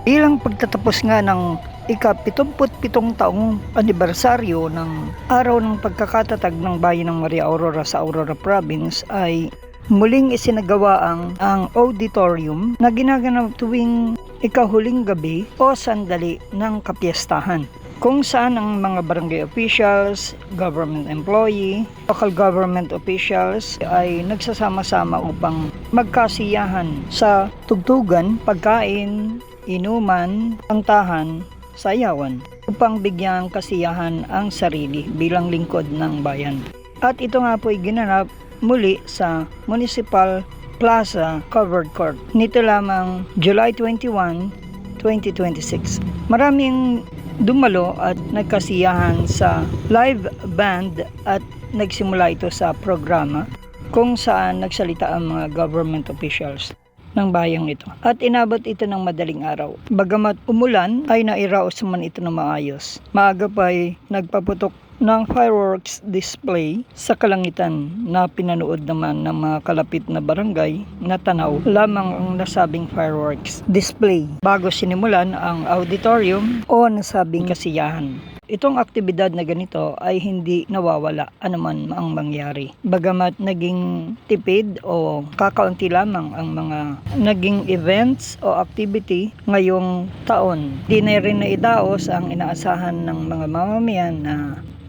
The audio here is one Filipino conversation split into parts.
Bilang pagtatapos nga ng ika-77 taong anibersaryo ng araw ng pagkakatatag ng bayan ng Maria Aurora sa Aurora Province ay muling isinagawa ang auditorium na ginaganap tuwing ikahuling gabi o sandali ng kapiyastahan, kung saan ang mga barangay officials, government employee, local government officials ay nagsasama-sama upang magkasiyahan sa tugtugan, pagkain, inuman, kantahan, sayawan upang bigyang kasiyahan ang sarili bilang lingkod ng bayan. At ito nga po ay ginanap muli sa Municipal Plaza Covered Court nito lamang July 21, 2026. Maraming dumalo at nagkasiyahan sa live band at nagsimula ito sa programa kung saan nagsalita ang mga government officials ng bayang ito. At inabot ito ng madaling araw. Bagamat umulan ay nairaos man ito na maayos. Maaga pa ay nagpaputok ng fireworks display sa kalangitan na pinanood naman ng mga kalapit na barangay na tanaw lamang ang nasabing fireworks display bago sinimulan ang auditorium o nasabing kasiyahan. Itong aktibidad na ganito ay hindi nawawala anuman ang mangyari. Bagamat naging tipid o kakaunti lamang ang mga naging events o activity ngayong taon, di na rin naidaos ang inaasahan ng mga mamamayan na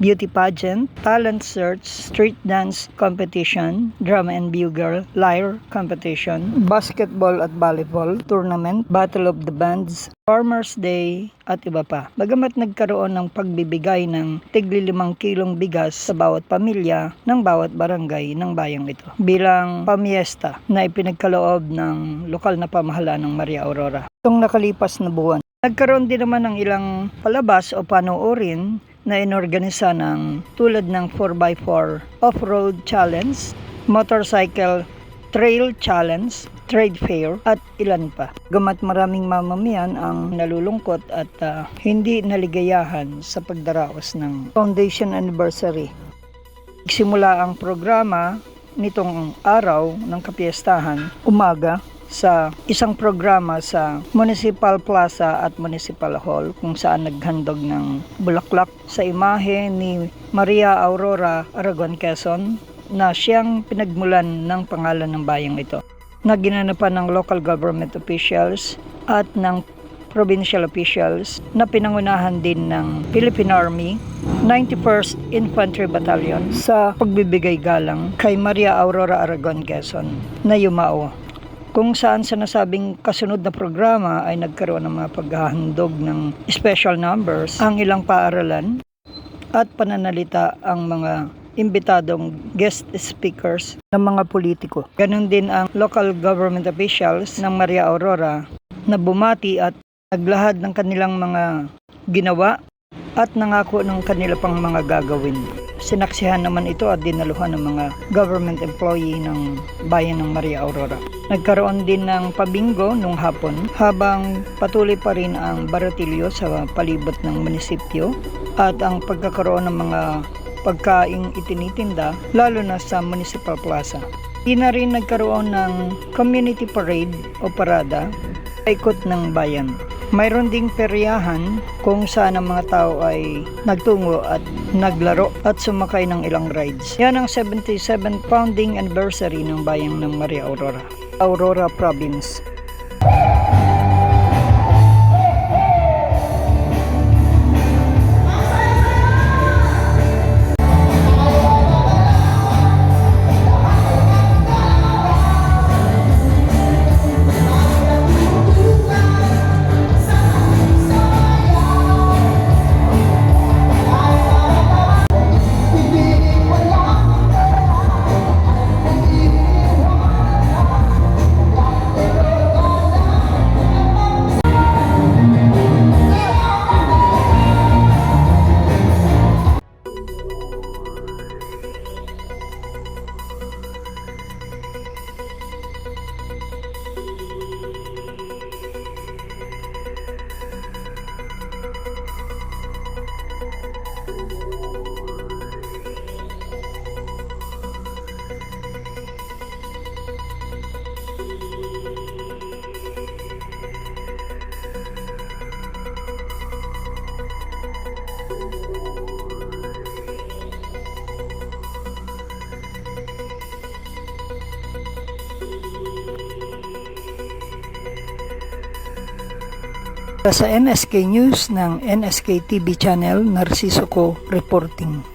beauty pageant, talent search, street dance competition, drama and bugle, lyre competition, basketball at volleyball tournament, battle of the bands, Farmers Day at iba pa. Bagamat nagkaroon ng pagbibigay ng tigli 5 kilong bigas sa bawat pamilya ng bawat barangay ng bayang ito bilang pamiesta na ipinagkaloob ng lokal na pamahalaan ng Maria Aurora. Itong nakalipas na buwan, nagkaroon din naman ng ilang palabas o panoorin na inorganisa ng tulad ng 4x4 off-road challenge, motorcycle trail challenge, trade fair at ilan pa. Gamat maraming mamamayan ang nalulungkot at hindi naligayahan sa pagdaraos ng foundation anniversary. Simula ang programa nitong araw ng kapiyastahan umaga sa isang programa sa Municipal Plaza at Municipal Hall kung saan naghandog ng bulaklak sa imahe ni Maria Aurora Aragon Quezon na siyang pinagmulan ng pangalan ng bayang ito, na ginanapan ng local government officials at ng provincial officials na pinangunahan din ng Philippine Army 91st Infantry Battalion sa pagbibigay galang kay Maria Aurora Aragon Quezon na yumao, kung saan sa nasabing kasunod na programa ay nagkaroon ng mga paghahandog ng special numbers ang ilang paaralan at pananalita ang mga imbitadong guest speakers ng mga politiko. Ganon din ang local government officials ng Maria Aurora na bumati at naglahad ng kanilang mga ginawa at nangako ng kanila pang mga gagawin. Sinaksihan naman ito at dinaluhan ng mga government employee ng bayan ng Maria Aurora. Nagkaroon din ng pabingo nung hapon habang patuloy pa rin ang baratilyo sa palibot ng munisipyo at ang pagkakaroon ng mga pagkaing itinitinda lalo na sa Municipal Plaza. Di na rin nagkaroon ng community parade o parada sa ikot ng bayan. Mayroon ding peryahan kung saan ang mga tao ay nagtungo at naglaro at sumakay ng ilang rides. Yan ang 77th founding anniversary ng bayang ng Maria Aurora, Aurora Province. Sa NSK News ng NSK TV Channel, Narciso Co reporting.